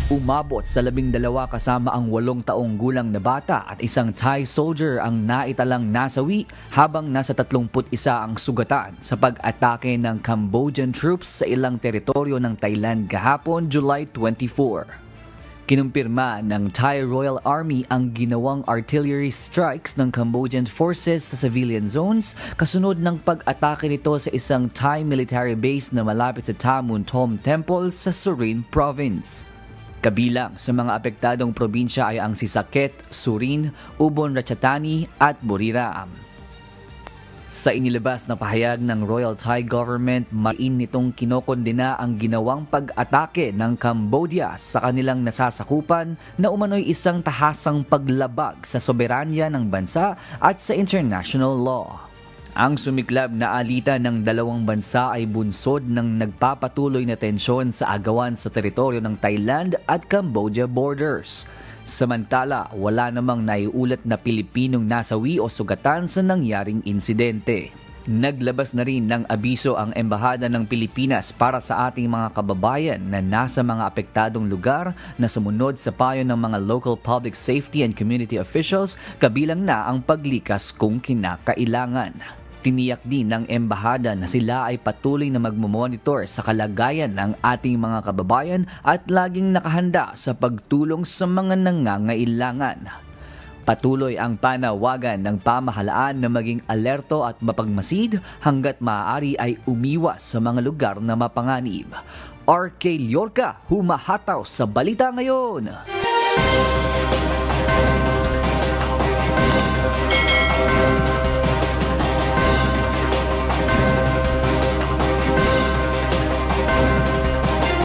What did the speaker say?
Umabot sa 12 kasama ang 8 taong gulang na bata at isang Thai soldier ang naitalang nasawi habang nasa 31 ang sugatan sa pag-atake ng Cambodian troops sa ilang teritoryo ng Thailand kahapon, July 24. Kinumpirma ng Thai Royal Army ang ginawang artillery strikes ng Cambodian forces sa civilian zones kasunod ng pag-atake nito sa isang Thai military base na malapit sa Ta Mun Thom Temple sa Surin Province. Kabilang sa mga apektadong probinsya ay ang Sisaket, Surin, Ubon Ratchathani at Buriram. Sa inilabas na pahayag ng Royal Thai Government, main nitong kinokondena ang ginawang pag-atake ng Cambodia sa kanilang nasasakupan na umano'y isang tahasang paglabag sa soberanya ng bansa at sa international law. Ang sumiklab na alitan ng dalawang bansa ay bunsod ng nagpapatuloy na tensyon sa agawan sa teritoryo ng Thailand at Cambodia borders. Samantala, wala namang naiulat na Pilipinong nasawi o sugatan sa nangyaring insidente. Naglabas na rin ng abiso ang Embahada ng Pilipinas para sa ating mga kababayan na nasa mga apektadong lugar na sumunod sa payo ng mga local public safety and community officials, kabilang na ang paglikas kung kinakailangan. Tiniyak din ng Embahada na sila ay patuloy na magmomonitor sa kalagayan ng ating mga kababayan at laging nakahanda sa pagtulong sa mga nangangailangan. Patuloy ang panawagan ng pamahalaan na maging alerto at mapagmasid hanggat maaari ay umiwas sa mga lugar na mapanganib. RK Liorca, humahataw sa Balita Ngayon!